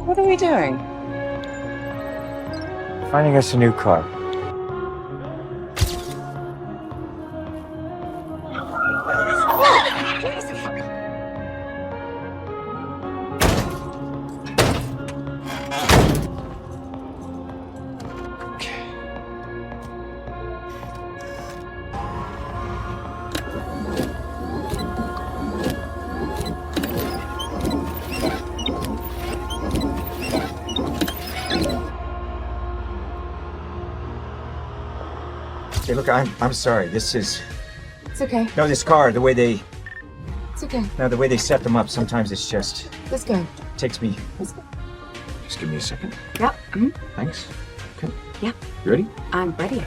What are we doing? Finding us a new car. Hey, look, I'm sorry. This is... It's okay. No, this car, the way they... It's okay. No, the way they set them up, sometimes it's just... Let's go. takes me... Let's go. Just give me a second. Yep. Thanks. Okay. Yep. You ready? I'm ready.